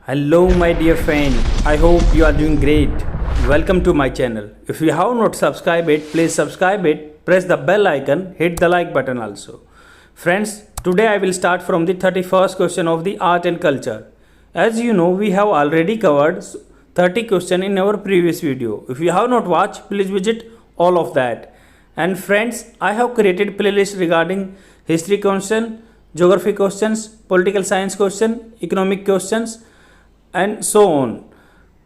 Hello, my dear friend. I hope you are doing great. Welcome to my channel. If you have not subscribed it, please subscribe it. Press the bell icon. Hit the like button also. Friends, today I will start from the 31st question of the art and culture. As you know, we have already covered 30 questions in our previous video. If you have not watched, please visit all of that. And friends, I have created playlist regarding history question, geography questions, political science question, economic questions, and so on.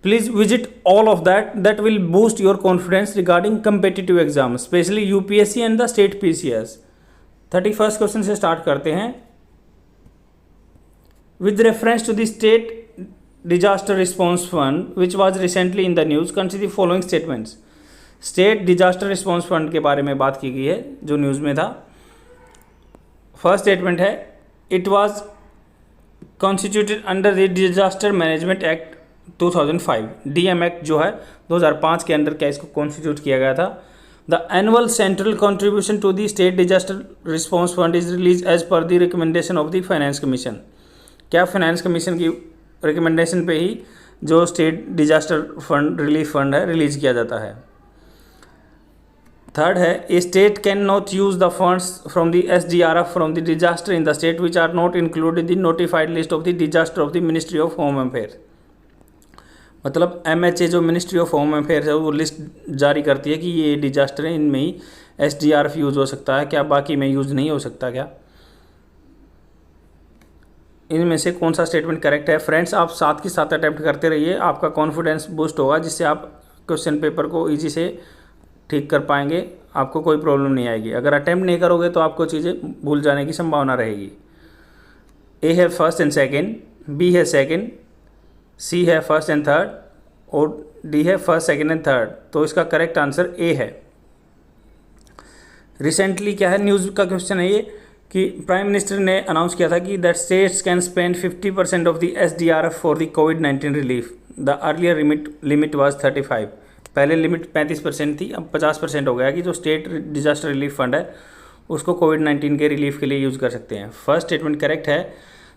Please visit all of that will boost your confidence regarding competitive exams, especially UPSC and the state PCS. 31st question से start करते हैं. With reference to the state disaster response fund which was recently in the news, consider the following statements. State disaster response fund के बारे में बात की गई है जो न्यूज़ में था. फर्स्ट स्टेटमेंट है, it was constituted under the disaster management act 2005. DM act जो है 2005 के अंडर क्या इसको कॉन्स्टिट्यूट किया गया था. The annual central contribution to the state disaster response fund is release as per the recommendation of the finance commission. क्या finance commission की रिकमेंडेशन पे ही जो state disaster fund relief fund है रिलीज किया जाता है. थर्ड है, a state can not use the funds from the SDRF from the disaster in the state which are not included in notified list of the disaster of the ministry of home affair. मतलब MHA जो ministry of home affair है वो list जारी करती है कि ये disaster है, इनमें ही एसडीआरएफ यूज हो सकता है क्या, बाकी में यूज नहीं हो सकता क्या. इनमें से कौन सा स्टेटमेंट करेक्ट है. फ्रेंड्स, आप साथ के साथ अटैम्प्ट करते रहिए, आपका कॉन्फिडेंस बूस्ट होगा जिससे आप क्वेश्चन पेपर को ईजी से ठीक कर पाएंगे, आपको कोई प्रॉब्लम नहीं आएगी. अगर अटैम्प्ट नहीं करोगे तो आपको चीज़ें भूल जाने की संभावना रहेगी. ए है फर्स्ट एंड सेकंड, बी है सेकंड, सी है फर्स्ट एंड थर्ड और डी है फर्स्ट सेकंड एंड थर्ड. तो इसका करेक्ट आंसर ए है. रिसेंटली क्या है, न्यूज़ का क्वेश्चन है ये कि प्राइम मिनिस्टर ने अनाउंस किया था कि that states can spend 50% of the SDRF for the covid relief. The earlier limit was 35. पहले लिमिट 35% थी, अब 50% हो गया कि जो स्टेट डिजास्टर रिलीफ फंड है उसको कोविड-19 के रिलीफ के लिए यूज़ कर सकते हैं. फर्स्ट स्टेटमेंट करेक्ट है.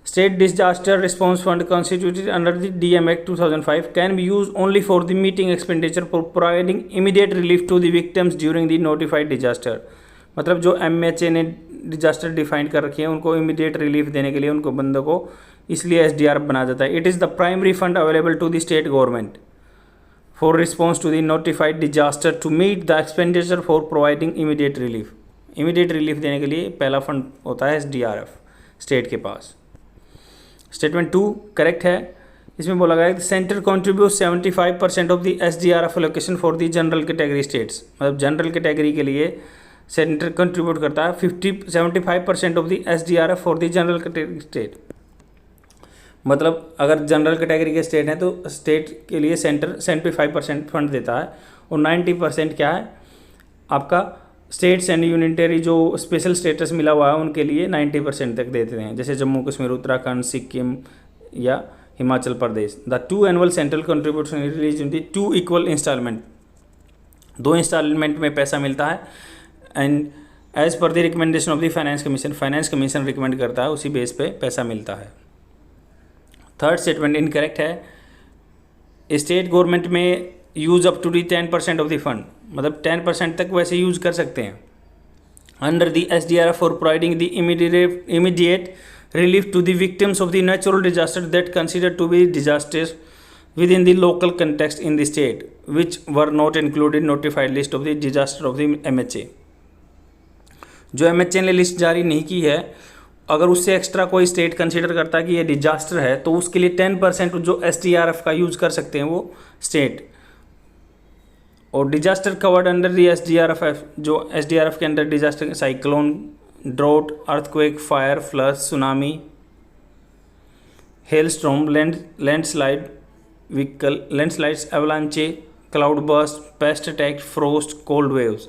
State disaster response fund constituted under the DM act 2005 can be use only for the meeting expenditure for providing immediate relief to the victims during the notified disaster. मतलब जो MHA ने disaster define कर रखी है उनको immediate relief देने के लिए उनको बंदों को इसलिए एसडीआरएफ बनाया जाता है. It is the primary fund available to the state government for response to the notified disaster to meet the expenditure for providing immediate relief. immediate relief देने के लिए पहला फंड होता है एसडीआरएफ स्टेट के पास. स्टेटमेंट 2 करेक्ट है. इसमें बोला गया है centre contribute 75% of the SDRF allocation for the general category states. मतलब जनरल कैटेगरी के लिए सेंटर कंट्रीब्यूट करता है 75% of the SDRF for the general category state. मतलब अगर जनरल कैटेगरी के स्टेट हैं तो स्टेट के लिए सेंटर 75% फंड देता है और 90% क्या है आपका स्टेट्स एंड यूनिटरी जो स्पेशल स्टेटस मिला हुआ है उनके लिए 90% तक देते हैं, जैसे जम्मू कश्मीर, उत्तराखंड, सिक्किम या Himachal Pradesh. The 2 annual central contribution release in the 2 equal instalment. 2 instalment में पैसा मिलता है and as per the recommendation of the finance commission. Finance commission recommend करता है, उसी बेस पे पैसा मिलता है. थर्ड स्टेटमेंट इनकरेक्ट है. स्टेट गवर्नमेंट में use up to the 10% of the fund. मतलब 10% तक वैसे यूज कर सकते हैं under the SDRF for providing the immediate relief to the victims of the natural disaster that consider to be disasters within the local context in the state which were not included notified list of the disaster of the MHA. जो MHA ने लिस्ट जारी नहीं की है, अगर उससे extra कोई स्टेट कंसीडर करता है कि ये डिजास्टर है तो उसके लिए 10% जो एसडीआरएफ का यूज़ कर सकते हैं वो स्टेट. और disaster covered under the SDRF, जो एसडीआरएफ के अंदर disaster cyclone, drought, earthquake, fire, flood, tsunami, hail storm, landslides, avalanche, cloud burst, pest attack, frost, cold waves.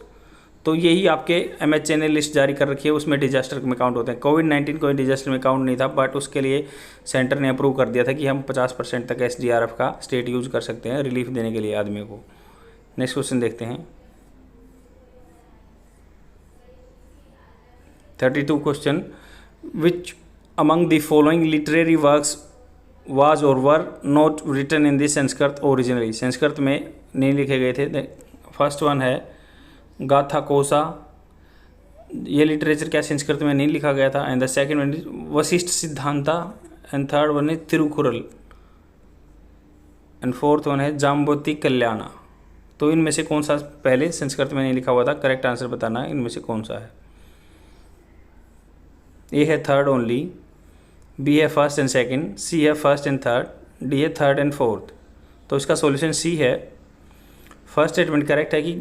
तो यही आपके एमएचए ने लिस्ट जारी कर रखी है, उसमें डिजास्टर में काउंट होते हैं. कोविड-19 कोई डिजास्टर में काउंट नहीं था, बट उसके लिए सेंटर ने अप्रूव कर दिया था कि हम 50% तक एसडीआरएफ का स्टेट यूज़ कर सकते हैं रिलीफ देने के लिए आदमी को. नेक्स्ट क्वेश्चन देखते हैं. 32 question. Which among the following literary works was or were not written in the Sanskrit originally, Sanskrit में नहीं लिखे गए थे। फर्स्ट वन है गाथा कोसा, ये लिटरेचर क्या संस्कृत में नहीं लिखा गया था। And the second one is Vashishtha Siddhanta, and third one is Tirukkural, and fourth one है जाम्बोती कल्याणा। तो इनमें से कौन सा पहले संस्कृत में नहीं लिखा हुआ था, करेक्ट आंसर बताना है इनमें से कौन सा है। ए है थर्ड ओनली, बी है फर्स्ट एंड सेकंड, सी है फर्स्ट एंड थर्ड, डी है थर्ड एंड फोर्थ। तो इसका सॉल्यूशन सी है। फर्स्ट स्टेटमेंट करेक्ट है कि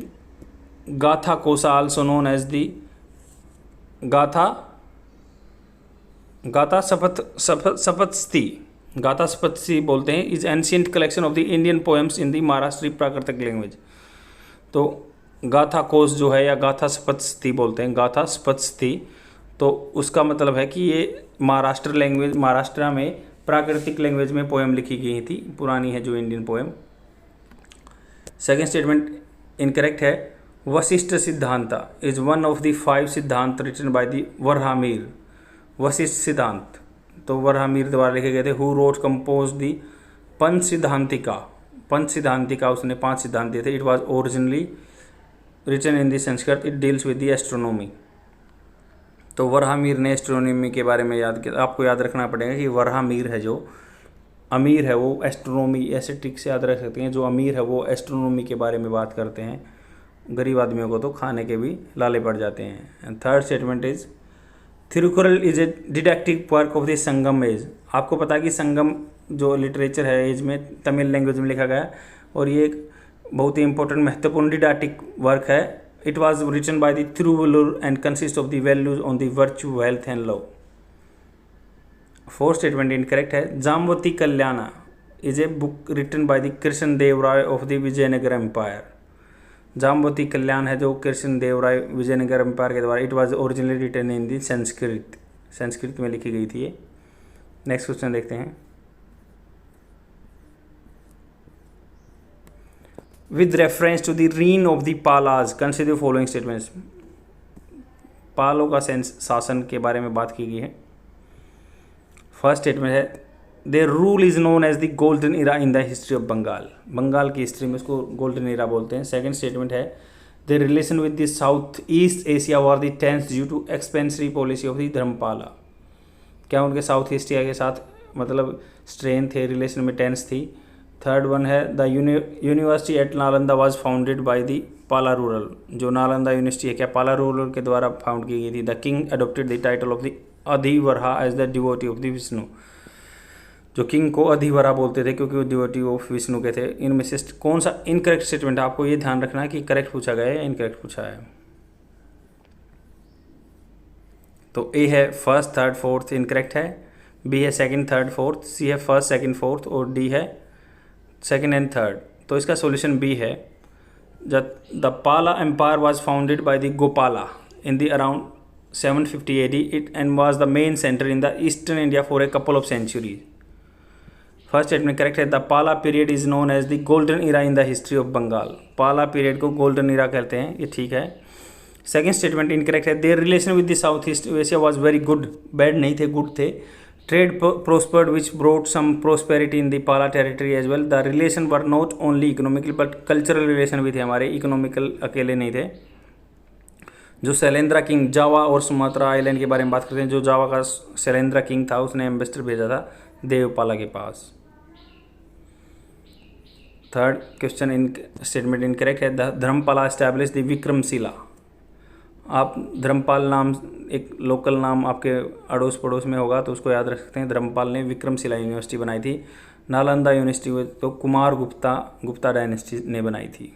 गाथा कोसा आल्सो नोन एज दी गाथा सपत्स्ती, गाथा सपत्स्ती बोलते हैं, is ancient collection of the Indian poems in the Maharashtri प्राकृतिक लैंग्वेज। तो गाथा कोश जो है या गाथा सपत्स्ती बोलते हैं, गाथा सपत्स्ती, तो उसका मतलब है कि ये महाराष्ट्र लैंग्वेज, महाराष्ट्र में प्राकृतिक लैंग्वेज में पोएम लिखी गई थी, पुरानी है जो Indian poem. Second statement incorrect है। Vashishtha Siddhanta is one of the 5 Siddhanta written by the Varahamihira. Vashishtha Siddhanta तो वराहमिर द्वारा लिखे गए थे। Who wrote compose the Pancha Siddhantika, Pancha Siddhantika उसने 5 सिद्धांत दिए थे। It was originally written in the Sanskrit, it deals with the astronomy. तो वराहमिर ने एस्ट्रोनॉमी के बारे में याद किया, आपको याद रखना पड़ेगा कि वराहमिर है जो अमीर है वो एस्ट्रोनॉमी, ऐसे ट्रिक से याद रख सकते हैं, जो अमीर है वो एस्ट्रोनॉमी के बारे में बात करते हैं, गरीब आदमियों को तो खाने के भी लाले पड़ जाते हैं। And third statement is Thirukkural is a deductive work of the Sangam age. आपको पता है कि संगम जो लिटरेचर है एज में तमिल लैंग्वेज में लिखा गया है, और ये एक बहुत ही इंपॉर्टेंट महत्वपूर्ण डिडक्टिक वर्क है। It was written by the Thiruvalluvar and consist of the values on the virtue, wealth and love. Fourth statement incorrect है। Jambavati Kalyana is a book written by the Krishna Deva Raya of the Vijayanagara empire. Jambavati Kalyan है जो Krishna Deva Raya Vijayanagara empire के द्वारा, it was originally written in the Sanskrit, Sanskrit में लिखी गई थी ये। नेक्स्ट क्वेश्चन देखते हैं। With reference to the reign of the Palas consider following statements. पालों का शासन के बारे में बात की गई है। फर्स्ट स्टेटमेंट है their rule is known as the golden era in the history of Bengal. Bengal की हिस्ट्री में इसको गोल्डन इरा बोलते हैं। सेकंड स्टेटमेंट है their relation with the south east Asia were the tense due to expensive policy of the Dharmapala. क्या उनके south Asia के साथ मतलब स्ट्रेन थे, रिलेशन में टेंस थी। थर्ड वन है the university at Nalanda was founded by the Pala rural. जो नालंदा यूनिवर्सिटी है क्या पाला रूरल के द्वारा फाउंड की गई थी। The king adopted the title of the Adivaraha as the devotee of the Vishnu. जो किंग को अधिवरा बोलते थे क्योंकि वो डिवोटी ऑफ विष्णु के थे। इनमें से कौन सा इनकरेक्ट स्टेटमेंट है, आपको ये ध्यान रखना है कि करेक्ट पूछा गया है या इनकरेक्ट पूछा है। तो ए है फर्स्ट थर्ड फोर्थ इनकरेक्ट है, बी है सेकंड थर्ड फोर्थ, सी है फर्स्ट सेकंड फोर्थ और डी है सेकंड एंड थर्ड। तो इसका सॉल्यूशन बी है। The Pala empire was founded by the Gopala in the around 750 AD it and was the main center in the eastern India for a couple of centuries. First statement correct है। The Pala period is known as the golden era in the history of Bengal. Pala period को golden era कहते हैं, ये ठीक है। Second statement incorrect है। Their relation with the south east Asia was very good, bad नहीं थे, गुड थे। Trade prospered which brought some prosperity in the Pala territory as well. The relation were not only economical but cultural relation भी थे हमारे, economical अकेले नहीं थे। जो शैलेंद्रा किंग जावा और सुमात्रा आइलैंड के बारे में बात करते हैं, जो जावा का शैलेंद्रा किंग था उसने एम्बेसडर भेजा था देवपाला के पास। Third question in statement incorrect है। Dharmapala establish the Vikramashila. आप धर्मपाल नाम एक लोकल नाम आपके अड़ोस पड़ोस में होगा तो उसको याद रख सकते हैं। धर्मपाल ने विक्रमशिला यूनिवर्सिटी बनाई थी। नालंदा यूनिवर्सिटी तो कुमार गुप्ता डायनेस्टी ने बनाई थी।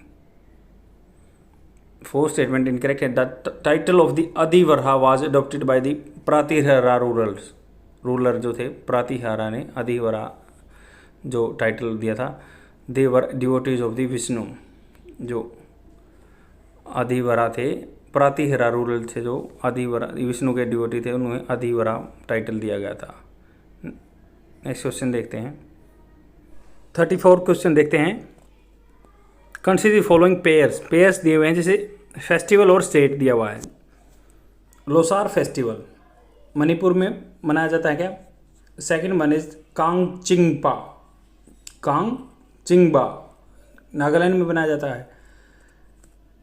फोर्थ स्टेटमेंट इनकरेक्ट है। The title of the Adivaraha was adopted by the Pratihara ruler जो थे प्रातिहारा ने अधिवरा जो टाइटल दिया था। They were devotees of the Vishnu. जो अधिवरा थे प्रातिहारा रूरल थे, जो अधिवरा विष्णु के डिवोटी थे, उन्हें अधिवरा टाइटल दिया गया था। नेक्स्ट क्वेश्चन देखते हैं। 34 क्वेश्चन देखते हैं। कंसीडर फॉलोइंग पेयर्स दिए हुए हैं, जैसे फेस्टिवल और स्टेट दिया हुआ है। लोसार फेस्टिवल मणिपुर में मनाया जाता है क्या। सेकंड वन इज कांगचिंगपा, कांगचिंगबा नागालैंड में बनाया जाता है।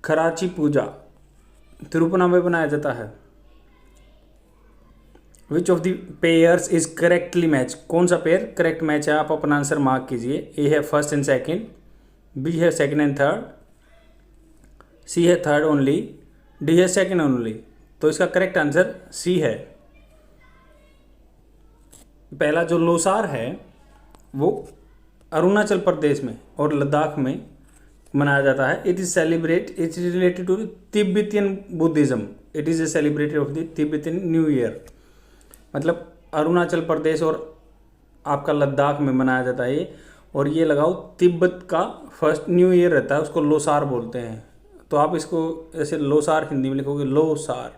खराची पूजा तिरुपना में बनाया जाता है। Which of the pairs is correctly match, कौन सा पेयर करेक्ट मैच है, आप अपना आंसर मार्क कीजिए। ए है फर्स्ट एंड सेकंड, बी है सेकंड एंड थर्ड, सी है थर्ड ओनली, डी है सेकंड ओनली। तो इसका करेक्ट आंसर सी है। पहला जो लोसार है वो अरुणाचल प्रदेश में और लद्दाख में मनाया जाता है। It is related to Tibetan Buddhism. It is a celebrated of the Tibetan new year. मतलब अरुणाचल प्रदेश और आपका लद्दाख में मनाया जाता है ये। और ये लगाओ तिब्बत का फर्स्ट न्यू ईयर रहता है, उसको लोसार बोलते हैं। तो आप इसको ऐसे लोसार हिंदी में लिखोगे लोसार,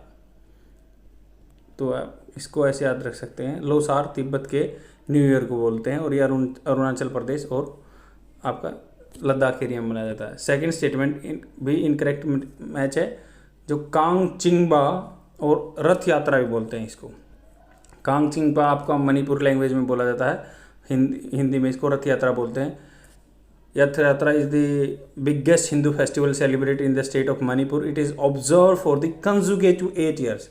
तो आप इसको ऐसे याद रख सकते हैं। लोसार तिब्बत के न्यू ईयर को बोलते हैं और ये अरुणाचल प्रदेश और आपका लद्दाख एरिया में मनाया जाता है। सेकंड स्टेटमेंट भी इनकरेक्ट मैच है। जो कांगचिंगबा और रथ यात्रा भी बोलते हैं इसको। कांगचिंगबा आपका मणिपुर लैंग्वेज में बोला जाता है, हिंदी में इसको रथ यात्रा बोलते हैं। रथ यात्रा is the biggest Hindu festival celebrate in the state of Manipur. It is observe for the conjugative 8 years.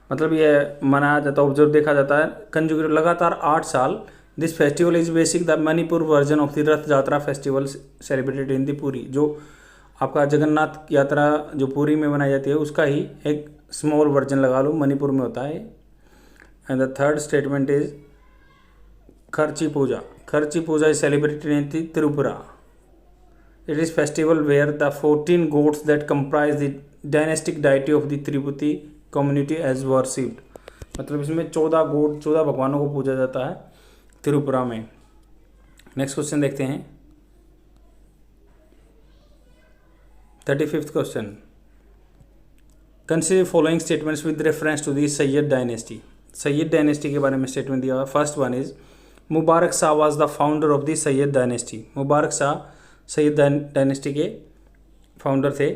मतलब ये मनाया जाता है, ऑब्जर्व देखा जाता है कंजुगेटिव लगातार 8 साल। This festival is basic the Manipur version of the रथ यात्रा festival celebrated in the Puri. जो आपका जगन्नाथ यात्रा जो पुरी में मनाई जाती है उसका ही एक स्मॉल वर्जन लगा लो, मणिपुर में होता है। And the third statement is Kharchi Puja. Kharchi Puja is celebrated in Tripura. It is festival where the 14 gods that comprise the dynastic deity of the Tripuri community as worshipped. मतलब इसमें 14 गोड 14 भगवानों को पूजा जाता है त्रिपुरा में। नेक्स्ट क्वेश्चन देखते हैं 35th question. Consider following statements with reference to the Sayyid dynasty. Sayyid dynasty के बारे में स्टेटमेंट दिया हुआ है। First one is Mubarak Shah was the founder of the Sayyid dynasty. Mubarak Shah Sayyid dynasty के फाउंडर थे।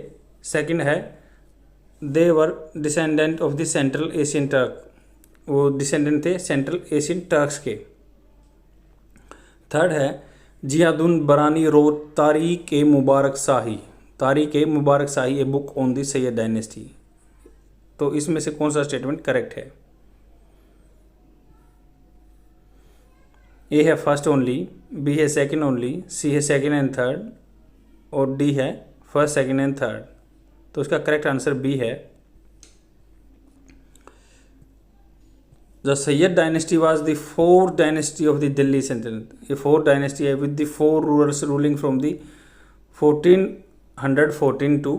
सेकंड है they were descendant of the central Asian Turk. वो डिसेंडेंट थे सेंट्रल एशियन टर्क्स के। थर्ड है Ziauddin Barani wrote Tarikh i Mubarak Shahi. Tarikh i Mubarak shahi a book on the Sayyid dynasty. तो इसमें से कौन सा स्टेटमेंट करेक्ट है? ए है फर्स्ट ओनली, बी है सेकंड ओनली, सी है सेकंड एंड थर्ड और डी है फर्स्ट सेकंड एंड थर्ड। तो उसका करेक्ट आंसर बी है। The Sayyid dynasty was the fourth dynasty of the Delhi Sultanate. ये फोर्थ डायनेस्टी है with the 4 rulers ruling from the 1414 to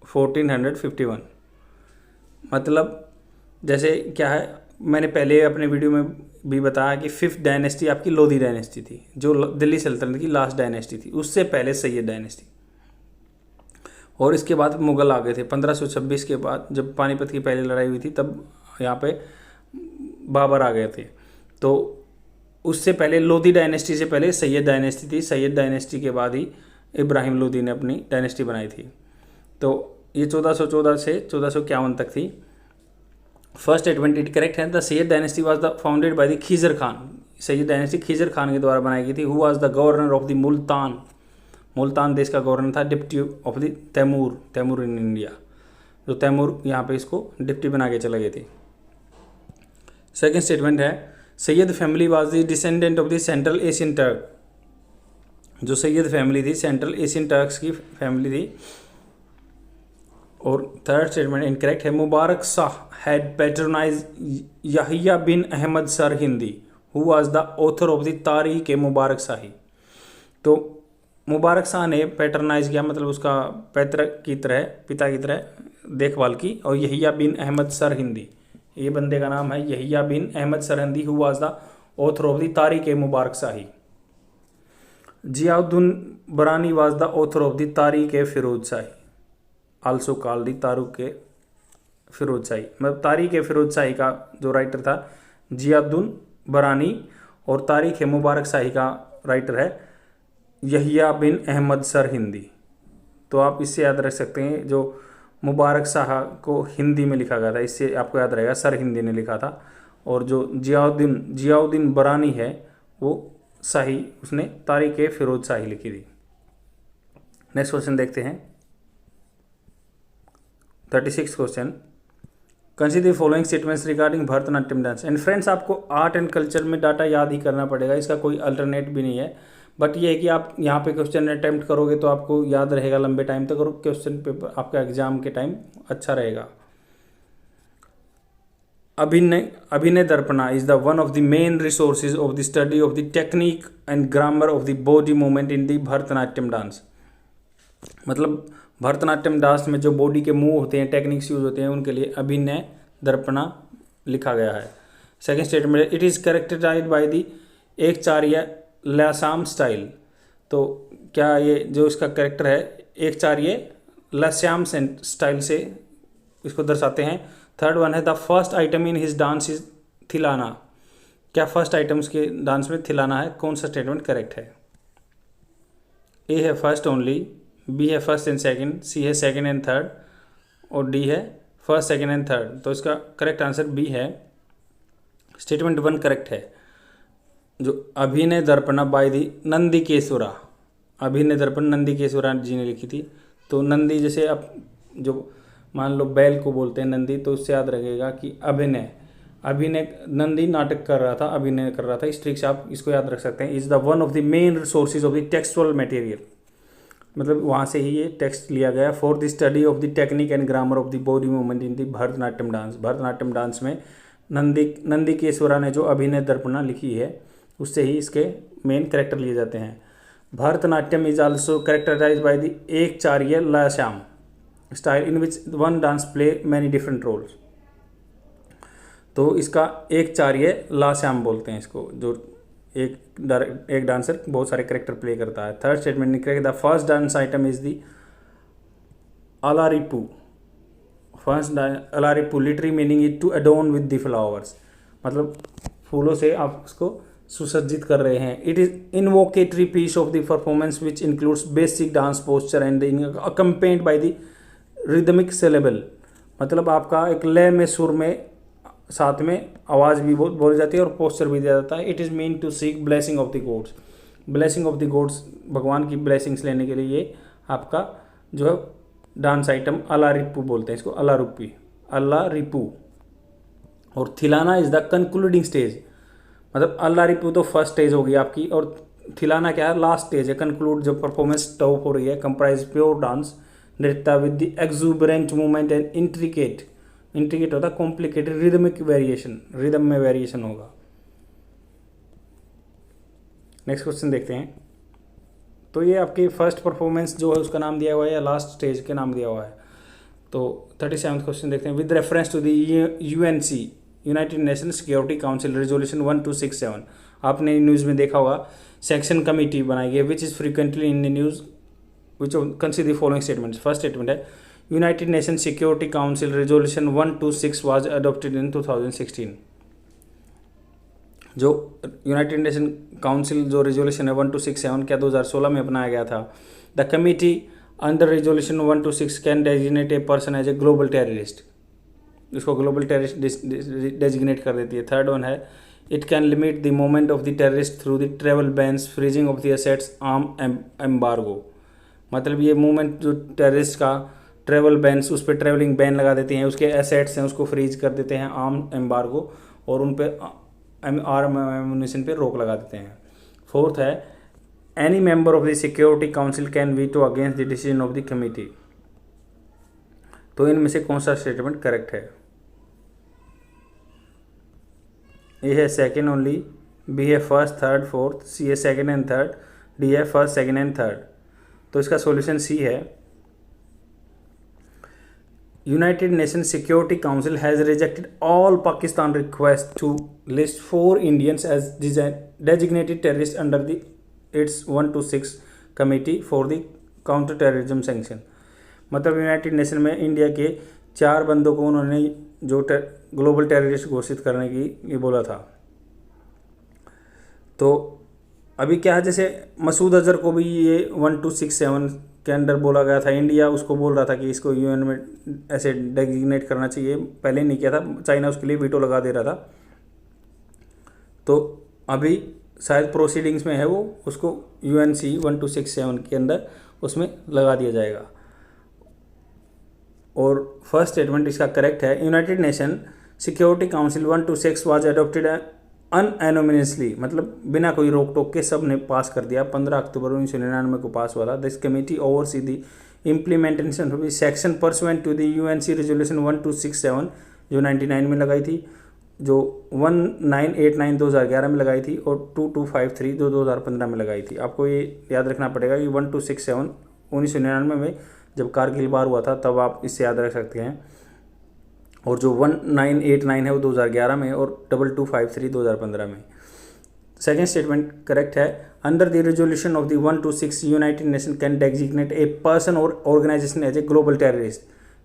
1451। मतलब जैसे क्या है, मैंने पहले अपने वीडियो में भी बताया कि 5th डायनेस्टी आपकी लोधी डायनेस्टी थी, जो दिल्ली सल्तनत की लास्ट डायनेस्टी थी। उससे पहले सैयद डायनेस्टी और इसके बाद मुग़ल आ गए थे। 1526 के बाद जब पानीपत की पहली लड़ाई हुई थी तब यहाँ पे बाबर आ गए थे। तो उससे पहले लोधी डायनेस्टी से पहले सैयद डायनेस्टी थी। सैयद डायनेस्टी के बाद ही इब्राहिम लोधी ने अपनी डायनेस्टी बनाई थी। तो ये 1414 से 1451 तक थी। फर्स्ट स्टेटमेंट इट करेक्ट है। The Sayyid dynasty was the founded by the Khizr Khan. Sayyid dynasty Khizr Khan के द्वारा बनाई गई थी। Who was the governor of the Multan. Multan देश का गवर्नर था। Deputy of the Timur in India. जो तैमूर यहाँ पे इसको डिप्टी बना के चले गए थे। सेकेंड स्टेटमेंट है Sayyid family was the descendant of the central Asian Turk. जो सैयद फैमिली थी सेंट्रल एशियन टर्क्स की फैमिली थी। और थर्ड स्टेटमेंट इनकरेक्ट है। Mubarak Shah had patronise Yahiya bin Ahmad Sirhindi who was the author of the Tarikh i Mubarak शाही। तो मुबारक शाह ने पैटर्नाइज किया, मतलब उसका पैतृक की तरह पिता की तरह देखभाल की। और यहिया बिन अहमद सरहिंदी, ये बंदे का नाम है Yahiya bin Ahmad Sirhindi who was the author of the Tarikh i Mubarak Shahi. Ziauddin Barani was the author of the Tarikh i Firoz Shahi. Also called the Tarikh i Firoz शाही। मतलब तारीख ए फिरोज शाही का जो राइटर था जियाउद्दीन बरानी और तारीख ए मुबारक शाही का राइटर है यहिया बिन अहमद सरहिंदी। तो आप इससे याद रख सकते हैं, जो मुबारक शाह को हिंदी में लिखा गया था, इससे आपको याद रहेगा सरहिंदी ने लिखा था। और जो जियाउद्दीन बरानी है वो शाही, उसने तारीख फिरोज शाही लिखी थी। नेक्स्ट क्वेश्चन देखते हैं 36 question. Consider following statements regarding Bharatanatyam dance. And friends, आपको आर्ट एंड कल्चर में डाटा याद ही करना पड़ेगा, इसका कोई अल्टरनेट भी नहीं है। बट ये है कि आप यहाँ पे क्वेश्चन अटेम्प्ट करोगे तो आपको याद रहेगा लंबे टाइम तक, और क्वेश्चन पेपर आपका एग्जाम के टाइम अच्छा रहेगा। Abhinaya Darpana is the one of the main resources of the study of the technique and grammar of the body movement in the Bharatanatyam dance. मतलब भरतनाट्यम डांस में जो बॉडी के मूव होते हैं, टेक्निक्स यूज होते हैं, उनके लिए अभिनय दर्पणा लिखा गया है। Second statement, it is characterised by the Ekaharya Lasyam style. तो क्या ये जो इसका कैरेक्टर है एकचार्य लास्याम स्टाइल से इसको दर्शाते हैं। थर्ड वन है the first item in his dance is Thillana. क्या फर्स्ट आइटम उसके डांस में थिलाना है? कौन सा स्टेटमेंट करेक्ट है? ए है फर्स्ट ओनली, बी है फर्स्ट एंड सेकंड, सी है सेकंड एंड थर्ड, और डी है फर्स्ट सेकंड एंड थर्ड। तो इसका करेक्ट आंसर बी है। स्टेटमेंट 1 करेक्ट है। जो अभिनय दर्पणा बाय दी नंदीकेश्वरा, अभिनय दर्पण नंदीकेश्वरा जी ने लिखी थी। तो नंदी, जैसे आप जो मान लो बैल को बोलते हैं नंदी, तो उससे याद रखेगा कि अभिनय नंदी नाटक कर रहा था, अभिनय कर रहा था, इस ट्रिक से आप इसको याद रख सकते हैं। Is the one of the main sources of the textual material, मतलब वहाँ से ही ये टेक्स्ट लिया गया। For the study of the technique and grammar of the body movement in the Bharatanatyam dance. Bharatanatyam dance में नंदीकेश्वरा ने जो अभिनय दर्पणा लिखी है उससे ही इसके मेन कैरेक्टर लिए जाते हैं। Bharatanatyam is also characterised by the Ekaharya Lasyam style in which one dance play many different roles. तो इसका एकचार्य लास्याम बोलते हैं इसको, जो एक डांसर बहुत सारे कैरेक्टर प्ले करता है। थर्ड स्टेटमेंट निकलेगा the first dance item is the Alarippu. First Alarippu literary meaning is to adorn with the flowers, मतलब फूलों से आप उसको सुसज्जित कर रहे हैं। It is invocatory piece of the performance which includes basic dance posture and accompanied by the rhythmic syllable. मतलब आपका एक लय में, सुर में, साथ में आवाज़ भी बोली जाती है और पोस्चर भी दिया जाता है। It is mean to seek blessing of the gods. Blessing of the gods, भगवान की ब्लेसिंग्स लेने के लिए ये आपका जो है डांस आइटम अलारिपू बोलते हैं इसको, अलारिपू। और थिलाना इज़ द कंक्लूडिंग स्टेज। मतलब अलारिपू तो फर्स्ट स्टेज होगी आपकी, और थिलाना क्या है? लास्ट स्टेज है, कंक्लूड जब परफॉर्मेंस टॉप हो रही है। कंप्राइज प्योर डांस नृत्य with the exuberant movement and intricate होता है कॉम्प्लिकेटेड रिदमिक वेरिएशन, रिदम में वेरिएशन होगा। नेक्स्ट क्वेश्चन देखते हैं। तो ये आपकी फर्स्ट परफॉर्मेंस जो है उसका नाम दिया हुआ है या लास्ट स्टेज के नाम दिया हुआ है। तो 37 क्वेश्चन देखते हैं। With reference to the UNC United Nation Security Council resolution 1267, आपने न्यूज़ में देखा होगा सेक्शन कमेटी बनाई गई which is frequently in the news which consider the following statements. First statement है United Nation Security Council resolution 126 was adopted in 2016। जो United Nation Council जो resolution है 1267 क्या 2016 में अपनाया गया था। The committee under resolution 126 can designate a person as a global terrorist, इसको ग्लोबल टेररिस्ट डेजिग्नेट कर देती है। थर्ड वन है it can limit the movement of the terrorist through the travel bans, freezing of the assets, arm embargo. मतलब ये movement जो terrorist का travel bans, उस पर ट्रेवलिंग बैन लगा देते हैं, उसके एसेट्स हैं उसको फ्रीज कर देते हैं, आर्म एम्बार्गो, और उन पर आर्म एम्यूनिशन पे रोक लगा देते हैं। फोर्थ है any member of the security council can veto against the decision of the committee. तो इनमें से कौन सा स्टेटमेंट करेक्ट है? ए है सेकेंड ओनली, बी है फर्स्ट थर्ड फोर्थ, सी है सेकेंड एंड थर्ड, डी है फर्स्ट सेकेंड एंड थर्ड। तो इसका सॉल्यूशन सी है। United Nation Security Council has rejected all Pakistan request to list 4 Indians as designated terrorists under the its 126 committee for the counter terrorism sanction. मतलब United Nation में India के 4 बंदों को उन्होंने जो ग्लोबल टेररिस्ट घोषित करने की ये बोला था। तो अभी क्या है, जैसे मसूद अजहर को भी ये 1267 के अंडर बोला गया था, इंडिया उसको बोल रहा था कि इसको यूएन में ऐसे डेजिग्नेट करना चाहिए, पहले नहीं किया था, चाइना उसके लिए वीटो लगा दे रहा था। तो अभी शायद प्रोसीडिंग्स में है वो, उसको UNC 1267 के अंदर उसमें लगा दिया जाएगा। और फर्स्ट स्टेटमेंट इसका करेक्ट है। United Nation Security Council 126 was adopted unanimously, मतलब बिना कोई रोक टोक के सब ने पास कर दिया। 15 अक्टूबर 1999 को पास हुआ था। This committee oversee the implementation of section pursuant to the UNC resolution 1267 जो 99 में लगाई थी, जो 1989 2011 में लगाई थी, और 2253 जो 2015 में लगाई थी। आपको ये याद रखना पड़ेगा कि 1267 1999 में जब कारगिल वार हुआ था तब आप इससे याद रख सकते हैं, और जो 1989 है वो 2011 में, और 2253 2015 में। सेकेंड स्टेटमेंट करेक्ट है। Under the resolution of the 126 United Nation can designate a person और organisation as a global terrorist.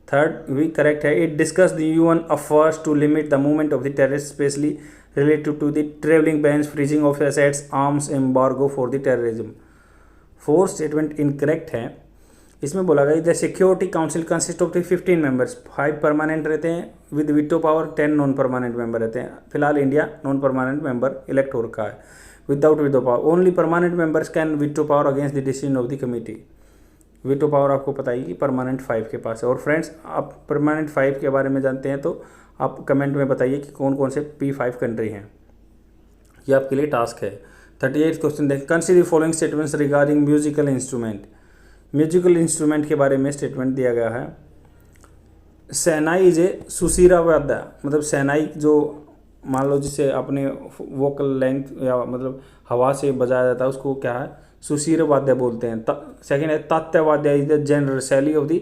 Third भी करेक्ट है। It discuss the UN efforts to limit the movement of the terrorist specially related to the travelling bans, freezing of assets, arms embargo for the terrorism. Fourth statement incorrect है। इसमें बोला गया the security council consist of the 15 members, 5 permanent रहते हैं with veto power, 10 non permanent member रहते हैं। फिलहाल India non permanent member elect हो रखा है without veto power. Only permanent members can veto power against the decision of the committee. Veto power आपको पता ही कि परमानेंट 5 के पास है। और फ्रेंड्स, आप परमानेंट 5 के बारे में जानते हैं तो आप कमेंट में बताइए कि कौन कौन से P5 कंट्री हैं। ये आपके लिए टास्क है। 38 क्वेश्चन देखें। Consider following statements regarding musical instrument. Musical instrument के बारे में स्टेटमेंट दिया गया है। शहनाई इज ए सुशीरा वाद्य, मतलब शहनाई जो मान लो जिसे अपने वोकल लेंथ या मतलब हवा से बजाया जाता है उसको क्या है, सुशीर वाद्य बोलते हैं। सेकेंड है तात्या वाद्य इज द जनरल शैली of the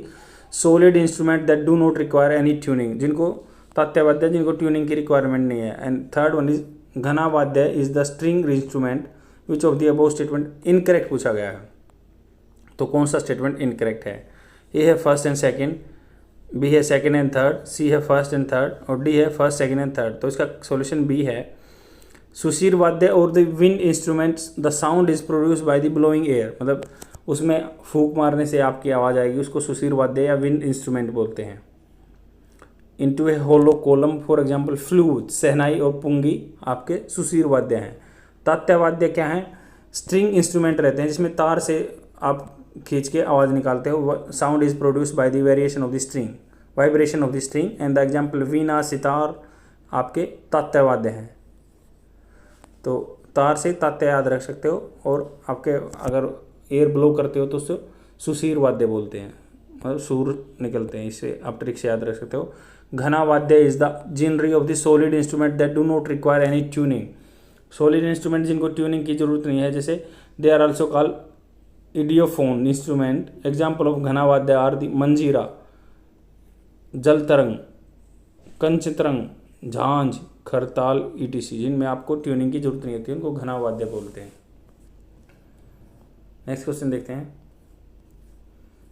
solid instrument that do not require any tuning, जिनको तात्या वाद्य जिनको ट्यूनिंग की रिक्वायरमेंट नहीं है। एंड थर्ड वन इज घना vadya is the string instrument which of the above statement incorrect पूछा गया है। तो कौन सा स्टेटमेंट इनकरेक्ट है? ए है फर्स्ट एंड सेकेंड, बी है सेकेंड एंड थर्ड, सी है फर्स्ट एंड थर्ड, और डी है फर्स्ट सेकेंड एंड थर्ड। तो इसका सॉल्यूशन बी है। सुशीर वाद्य और the wind instruments the sound is produce by the blowing air, मतलब उसमें फूंक मारने से आपकी आवाज़ आएगी, उसको सुशीर वाद्य या विंड इंस्ट्रूमेंट बोलते हैं। Into a hollow column for example flute, shehnai और पुंगी आपके सुशीर वाद्य हैं। तात्या वाद्य क्या है? स्ट्रिंग इंस्ट्रूमेंट रहते हैं जिसमें तार से आप खींच के आवाज़ निकालते हो। Sound is produce by the variation of the string, vibration of the string. And the example veena, sitar आपके तात्या वाद्य हैं। तो तार से तात्या याद रख सकते हो, और आपके अगर एयर ब्लो करते हो तो उससे सुशीर वाद्य बोलते हैं, मतलब सुर निकलते हैं, इससे आप ट्रिक से याद रख सकते हो। Ghana vadya is the genre of the solid instrument that do not require any tuning. Solid instrument जिनको ट्यूनिंग की जरूरत नहीं है, जैसे they are also called idiophone instrument. Example of ghana vadya are the मंजीरा, जल तरंग, कंचतरंग, झांझ, खरताल ETC, जिनमें आपको ट्यूनिंग की जरूरत नहीं होती है, उनको घना वाद्य बोलते हैं। नेक्स्ट क्वेश्चन देखते हैं।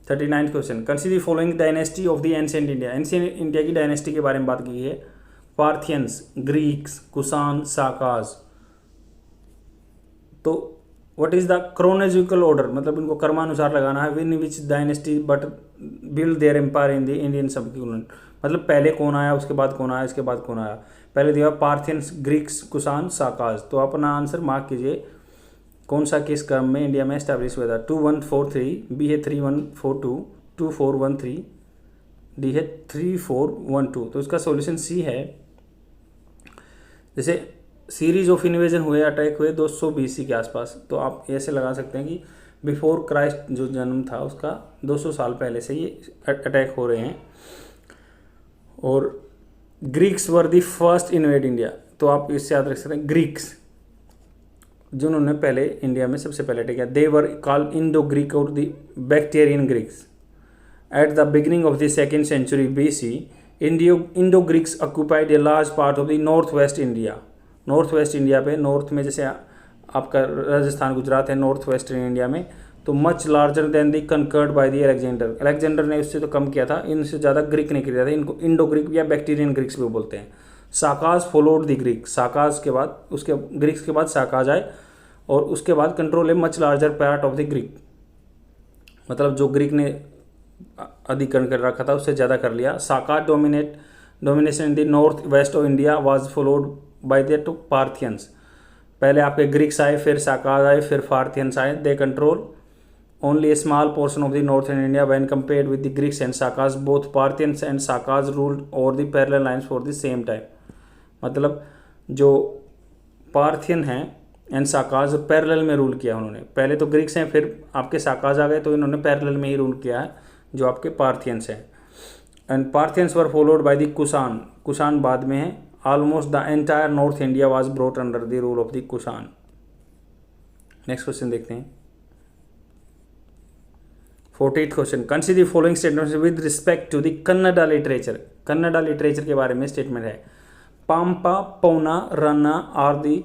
39 question. Consider following dynasty of the ancient India. Ancient India की डायनेस्टी के बारे में बात की है। Parthians, Greeks, Kushan, Sakas. तो what is the chronological order, मतलब इनको क्रमानुसार लगाना है। When which dynasty but build their empire in the Indian subcontinent, मतलब पहले कौन आया, उसके बाद कौन आया, इसके बाद कौन आया। पहले दिया पार्थियंस, ग्रीक्स, कुषाण, साकाज। तो अपना आंसर मार्क कीजिए, कौन सा किस क्रम में इंडिया में एस्टैब्लिश हुआ था। 2143, बी है 3142, 2413, डी है 3412। तो इसका सॉल्यूशन सी है। जैसे सीरीज ऑफ इन्वेजन हुए, अटैक हुए 200 BC के आसपास, तो आप ऐसे लगा सकते हैं कि बिफोर क्राइस्ट जो जन्म था उसका 200 साल पहले से ये अटैक हो रहे हैं। और Greeks were the first invade India, तो आप इससे याद रख सकते हैं ग्रीक्स जिन्होंने पहले इंडिया में सबसे पहले अटैक किया। दे वर कॉल्ड इंडो ग्रीक और the Bactrian Greeks. At the beginning of the 2nd century BC, Indo Greeks occupied a large part of the north waste India. North west India पे, north में जैसे आपका राजस्थान, गुजरात है north western India में, तो much larger than the conquered by the Alexander. Alexander ने उससे तो कम किया था, इनसे ज़्यादा ग्रीक ने किया था। इनको इंडो ग्रीक या बैक्टीरियन ग्रीक्स भी बोलते हैं। साकाज फॉलोड दी ग्रीक, साकाज के बाद उसके ग्रीक्स के बाद साकाज आए, और उसके बाद कंट्रोल है much larger part of the Greek, मतलब जो ग्रीक ने अधिकरण कर रखा था उससे ज़्यादा कर लिया। Sakas domination in the north west of India was followed by the Parthians. पहले आपके ग्रीक्स आए, फिर साकाज आए, फिर पार्थियंस आए. They control only a small portion of the northern India when compared with the Greeks and Sakas. Both Parthians and Sakas ruled over the parallel lines for the same time. मतलब जो Parthian हैं and साकाज parallel में rule किया उन्होंने. पहले तो Greeks हैं, फिर आपके साकाज आ गए, तो इन्होंने पैरेलल में ही रूल किया है जो आपके पार्थियंस हैं. And Parthians were followed by the Kushan. Kushan बाद में है. Almost the entire north India was brought under the rule of the Kushan. Next question देखते हैं. 48th क्वेश्चन. Consider the following statements with respect to the Kannada literature. Kannada literature के बारे में statement है. पाम्पा, पौना, रन्ना आर दी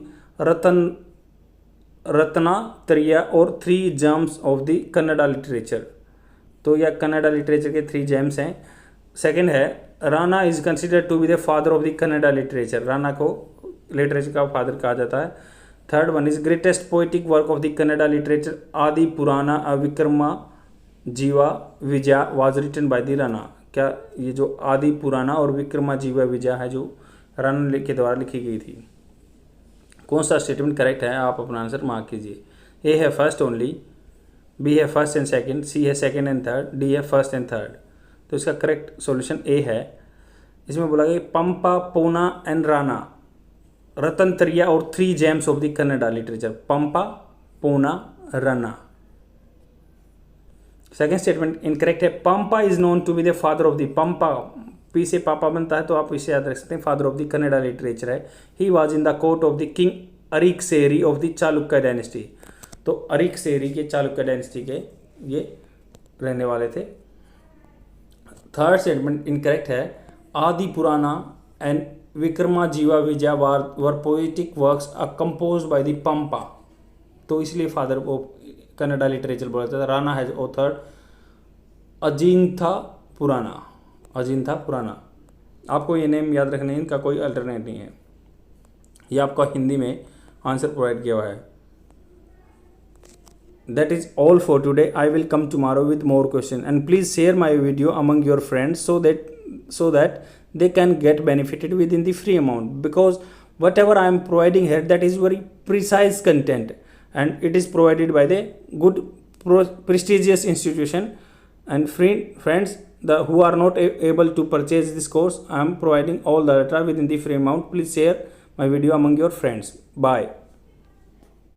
रत्नात्रय और 3 gems of the Kannada literature. तो यह कन्नड़ा लिटरेचर के 3 जेम्स हैं. सेकंड है Ranna is considered to be the father of the Kannada literature. Ranna को लिटरेचर का फादर कहा जाता है. Third one is greatest poetic work of the Kannada literature Adi Purana Vikrama जीवा Vijaya was written by the Ranna. क्या ये जो आदि पुराना और विक्रमा जीवा विजया है जो राणा के द्वारा लिखी गई थी. कौन सा स्टेटमेंट करेक्ट है, आप अपना आंसर मार्क कीजिए. ए है फर्स्ट ओनली, बी है फर्स्ट एंड सेकंड, सी है सेकंड एंड थर्ड, डी है फर्स्ट एंड थर्ड. तो इसका करेक्ट सॉल्यूशन ए है. इसमें बोला गया पंपा, पौना एंड राणा रत्नत्रय और 3 gems of the Kannada literature. Pampa, Ponna, Ranna. Second statement incorrect है. Pampa is known to be the father of the. Pampa P से पापा बनता है, तो आप इसे याद रख सकते हैं. Father of the Kannada literature है. He was in the court of the king Arikesari of the Chalukya dynasty. तो अरिकसेरी के चालुक्य डायनेस्टी के ये रहने वाले थे. थर्ड स्टेटमेंट इनकरेक्ट है. आदि पुराना एंड विक्रमा जीवा Vijaya were poetic works are composed by the Pampa. तो इसलिए फादर ऑफ कन्नड़ा लिटरेचर बोला जाता है. राणा हैज ऑथर्ड अजिंथा पुराना. अजिंथा पुराना. आपको ये नेम याद रखने, इनका कोई अल्टरनेट नहीं है. ये आपका हिंदी में आंसर प्रोवाइड किया हुआ है. That is all for today. I will come tomorrow with more questions, and please share my video among your friends so that they can get benefited within the free amount, because whatever I am providing here, that is very precise content and it is provided by the good prestigious institution. And friends who are not able to purchase this course, I am providing all the data within the free amount. Please share my video among your friends. Bye.